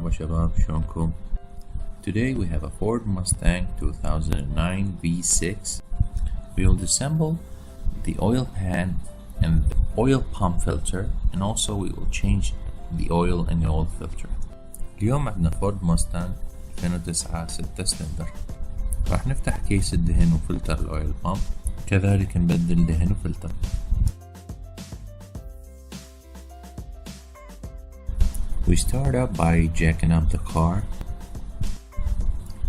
مرحبا شباب شلونكم؟ Today we have a Ford Mustang 2009 V6. We will disassemble the oil pan and the oil pump filter, and also we will change the oil in the oil filter. اليوم عندنا فورد موستانج 2009 6 سلندر. راح نفتح كيس الدهن وفلتر الاويل بامب، كذلك نبدل دهن وفلتر. We start up by jacking up the car.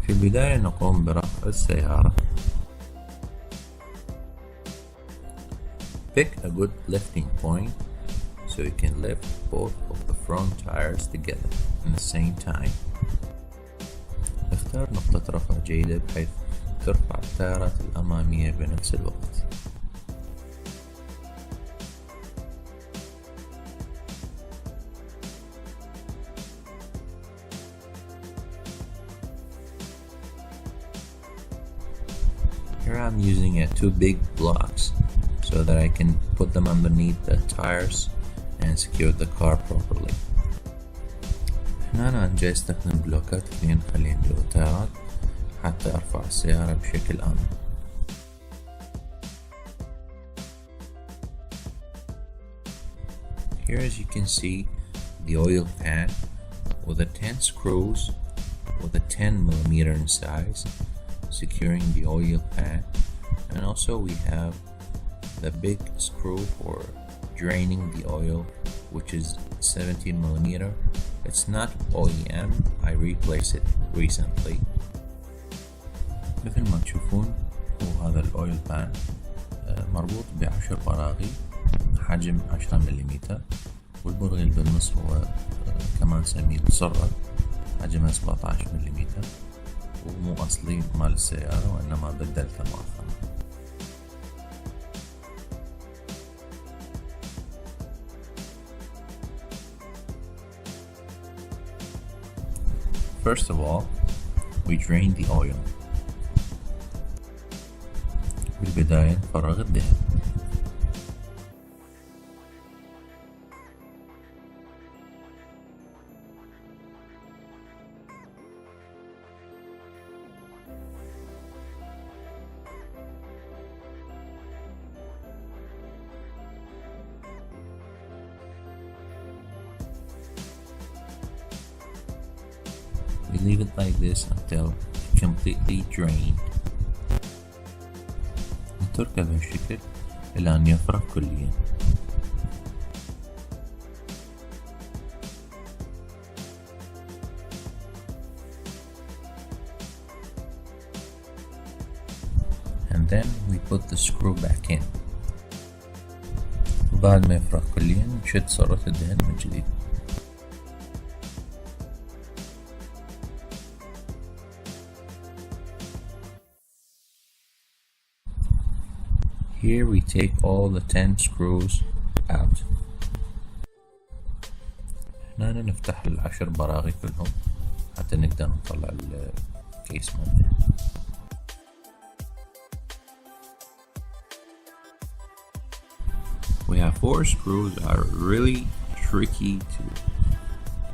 في البداية نقوم برفع السيارة. Pick a good lifting point so you can lift both of the front tires together at the same time. اختار نقطة رفع جيدة بحيث ترفع التايرات الأمامية بنفس الوقت. Here I'm using two big blocks so that I can put them underneath the tires and secure the car properly. هنا أنا جاي استخدم بلوكات اثنين خليهم جوا التايرات حتى أرفع السيارة بشكل آمن. Here as you can see the oil pan with the 10 screws with a 10mm in size securing the oil pan, and also we have the big screw for draining the oil which is 17mm. It's not OEM, I replaced it recently. مثل ما تشوفون هو هذا الاويل بان مربوط ب10 براغي حجم 10mm، والبرغي اللي بالنص هو كمان نسميه السرة حجمها 17mm، ومو أصلي مال السيارة وإنما بدلته مؤخرا. First of all, we drain the oil. بالبداية نفرغ الدهن. We leave it like this until completely drained. نتركه بهالشكل إلى أن يفرغ كليا. And then we put the screw back in. وبعد ما يفرغ كليا نشد صرة الدهن من جديد. Here we take all the 10 screws out. هنا نفتح ال10 براغي كلهم حتى نقدر نطلع الكيس مالته. We have 4 screws that are really tricky to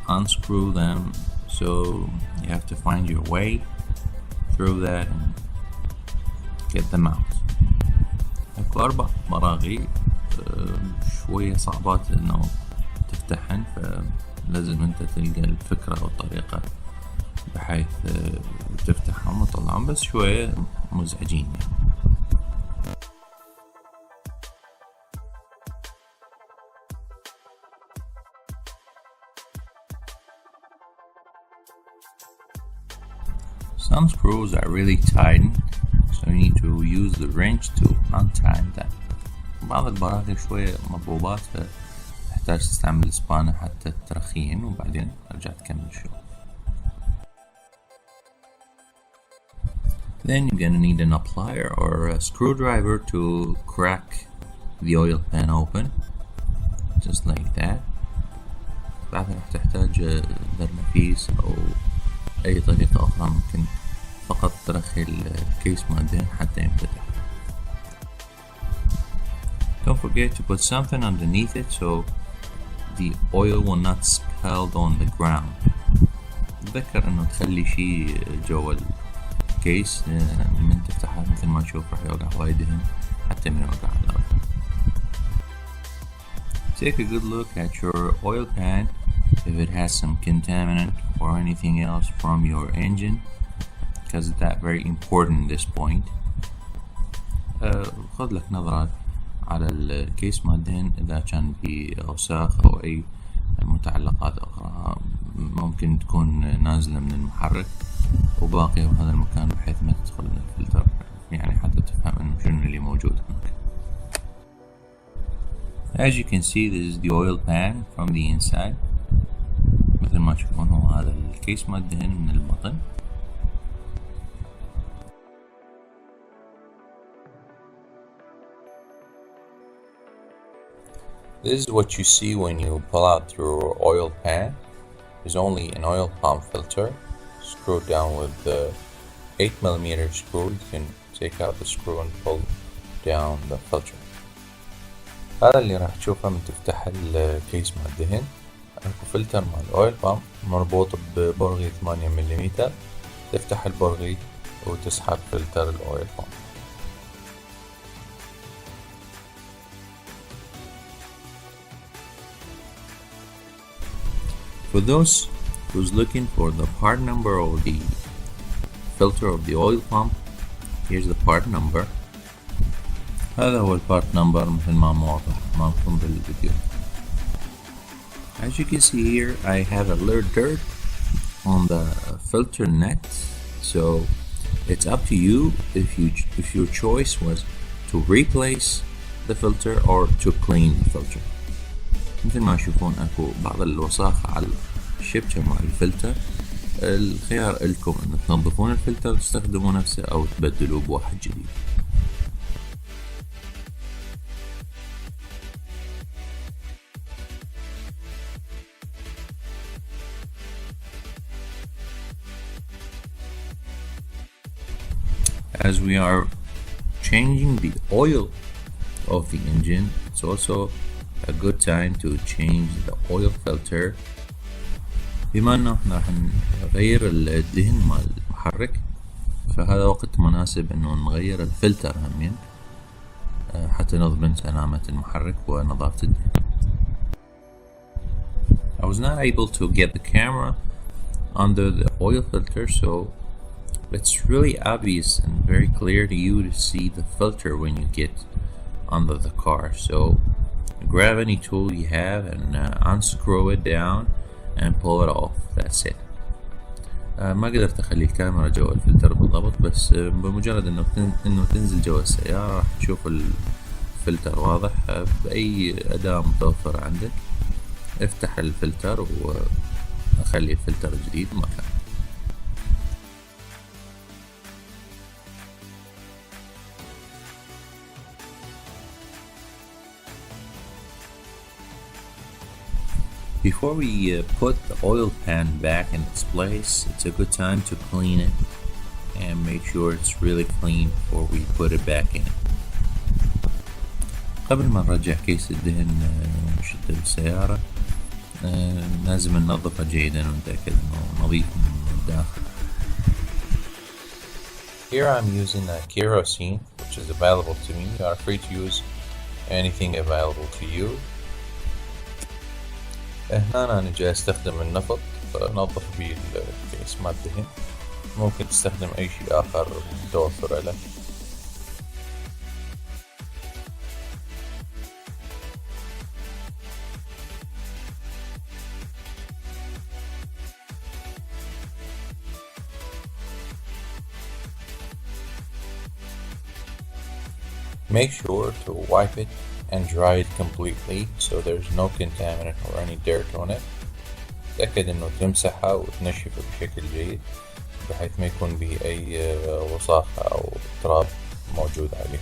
unscrew them, so you have to find your way through that and get them out. ال4 مراغي شوية صعبات انه تفتحن، فلازم انت تلقى الفكرة او الطريقة بحيث تفتحهم وتطلعهم، بس شوية مزعجين يعني. Some screws are really tight, so you need to use the wrench to untie them. بعض البراغي شوية مضروبات فتحتاج تستعمل الإسبانة حتى ترخين وبعدين ترجع تكمل الشغل. Then you're gonna need an plier or a screwdriver to crack the oil pan open, just like that. بعدها راح تحتاج برنفيس أو أي طريقة أخرى ممكن فقط ترخي الكيس مال الدهن حتى ينفتح. Don't forget to put something underneath it so the oil will not spill on the ground. تذكر انه تخلي شي جوا الكيس من تفتحها مثل ما تشوف راح يوقع وايد دهن حتى من يوقع على الأرض. Take a good look at your oil pan if it has some contaminant or anything else from your engine, because that's very important at this point. خذ لك نظرة على الكيس مال الدهن إذا كان به أوساخ أو أي متعلقات أخرى ممكن تكون نازلة من المحرك وباقية بهذا المكان بحيث ما تدخل الفلتر، يعني حتى تفهم إنه شنو اللي موجود هناك. As you can see, this is the oil pan from the inside. مثل ما تشوفون هو هذا الكيس مال الدهن من البطن. This is what you see when you pull out your oil pan. There's only an oil pump filter screwed down with the 8mm screw. You can take out the screw and pull down the filter. هذا اللي راح تشوفه من تفتح الكيس مع الدهن. اكو فلتر مع الاويل بامب مربوط ببرغي 8 ملم. تفتح البرغي وتسحب فلتر الاويل بامب. For those who's looking for the part number of the filter of the oil pump, here's the part number. هذا هو البارت نمبر مثل ما موضح معكم بالفيديو. As you can see here, I have a little dirt on the filter net, so it's up to you if your choice was to replace the filter or to clean the filter. مثل ما تشوفون اكو بعض الوساخة على الشبكة مع الفلتر. الخيار لكم ان تنظفون الفلتر تستخدموا نفسه او تبدلوه بواحد جديد. As we are changing the oil of the engine, it's also a good time to change the oil filter. بما انه احنا راح نغير الدهن مال المحرك فهذا وقت مناسب انه نغير الفلتر همين حتى نضمن سلامة المحرك ونظافة الدهن. I was not able to get the camera under the oil filter, so it's really obvious and very clear to you to see the filter when you get under the car. So grab any tool you have and unscrew it down and pull it off. That's it. ما قدرت اخلي الكاميرا جوا الفلتر بالضبط، بس بمجرد انه تنزل جوا السيارة راح تشوف الفلتر واضح بأي أداة متوفرة عندك. افتح الفلتر واخلي الفلتر الجديد مكانه. Before we put the oil pan back in its place, it's a good time to clean it and make sure it's really clean before we put it back in. قبل ما نرجع كيس الدهن ونشده بالسيارة لازم ننظفه جيدا ونتأكد انه نظيف من الداخل. Here I'm using a kerosene which is available to me. You are free to use anything available to you. هنا أنا جاي أستخدم النفط فنظف بيه الكيس مال الدهن. ممكن تستخدم أي شيء آخر متوفر لك. Make sure to wipe it and dry it completely so there's no contaminant or any dirt on it. تأكد انه تمسحها وتنشفها بشكل جيد بحيث ما يكون به اي وساخة او تراب موجود عليه.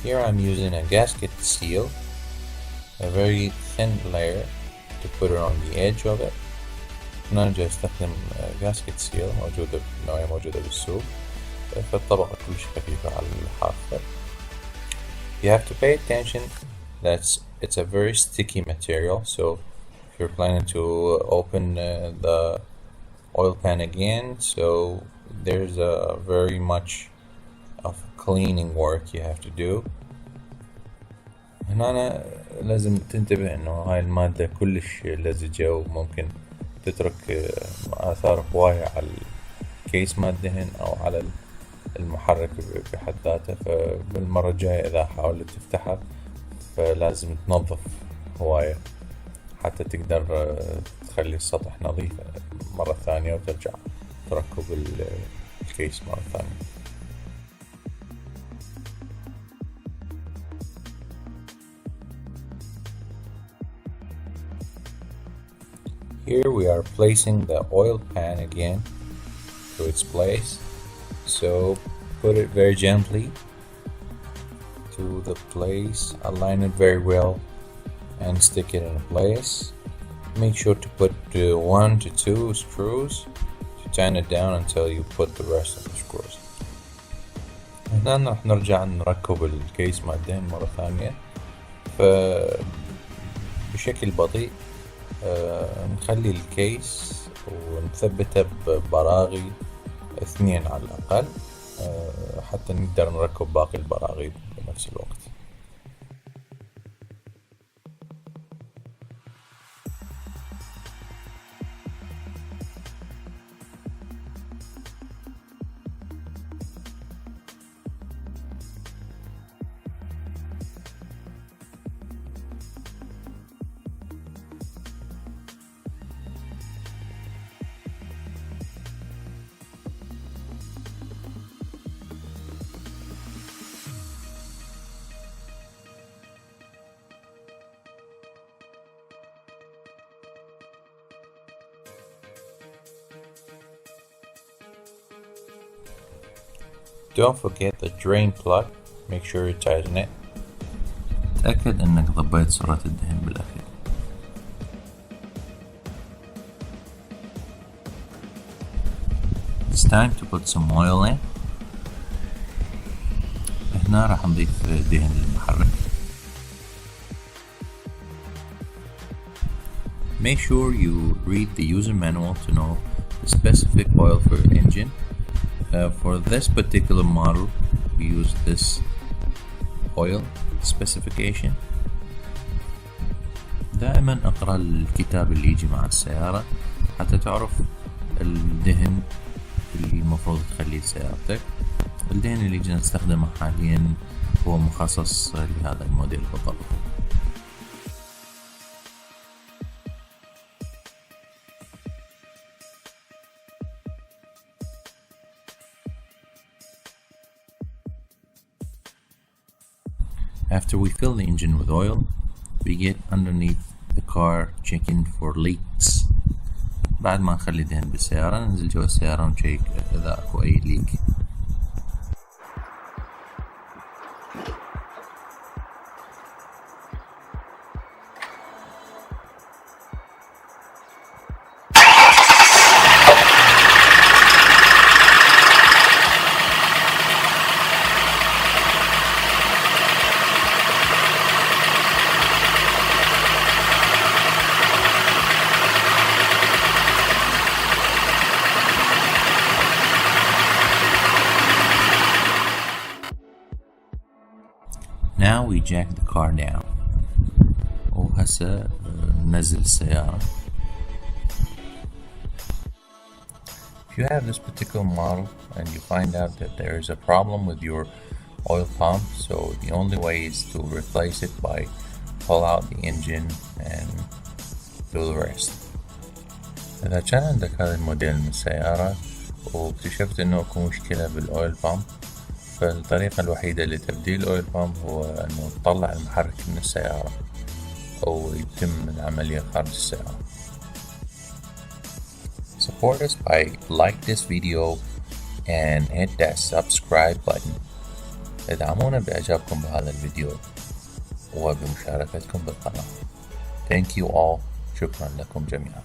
Here I'm using a gasket seal, a very thin layer to put it on the edge of it. أنا جاي أستخدم gasket seal موجودة بالسوق. فالطبقة كلش خفيفة على الحافة. You have to pay attention that it's a very sticky material, so if you're planning to open the oil pan again, so there's a very much of cleaning work you have to do. هنا لازم تنتبه انه هاي المادة كلش لزجة وممكن تترك آثار هواية على الكيس مال الدهن أو على المحرك بحد ذاته. فبالمرة الجاية إذا حاولت تفتحها فلازم تنظف هواية حتى تقدر تخلي السطح نظيف مرة ثانية وترجع تركب الكيس مرة ثانية. Here we are placing the oil pan again to its place, so put it very gently to the place, align it very well and stick it in place. Make sure to put 1 to 2 screws to tighten it down until you put the rest of the screws. هنا راح نرجع نركب الكيس مع الدهن مرة ثانية بشكل بطيء. نخلي الكيس ونثبته ببراغي 2 على الأقل حتى نقدر نركب باقي البراغي بنفس الوقت. Don't forget the drain plug. Make sure you tighten it. تأكد انك ضبيت سرعة الدهن بالأخير. It's time to put some oil in. هنا راح نضيف دهن للمحرك. Make sure you read the user manual to know the specific oil for your engine. For this particular model we use this oil specification. دائما اقرأ الكتاب اللي يجي مع السيارة حتى تعرف الدهن اللي المفروض تخليه لسيارتك. الدهن اللي جينا نستخدمه حاليا هو مخصص لهذا الموديل بالضبط. After we fill the engine with oil, we get underneath the car checking for leaks. بعد ما نخلي دهن بالسيارة ننزل جوا السيارة ونشيك إذا أكو أي ليك. Now we jack the car down. وهسه ننزل السيارة. If you have this particular model and you find out that there is a problem with your oil pump, so the only way is to replace it by pull out the engine and do the rest. إذا كان عندك هذا الموديل من السيارة واكتشفت إنه أكو مشكلة بالأويل بامب، فالطريقة الوحيدة لتبديل الأويل بامب هو أنه تطلع المحرك من السيارة أو يتم العملية خارج السيارة. Support us by like this video and hit that subscribe button. ادعمونا بإعجابكم بهذا الفيديو وبمشاركتكم بالقناة. Thank you all. شكرا لكم جميعا.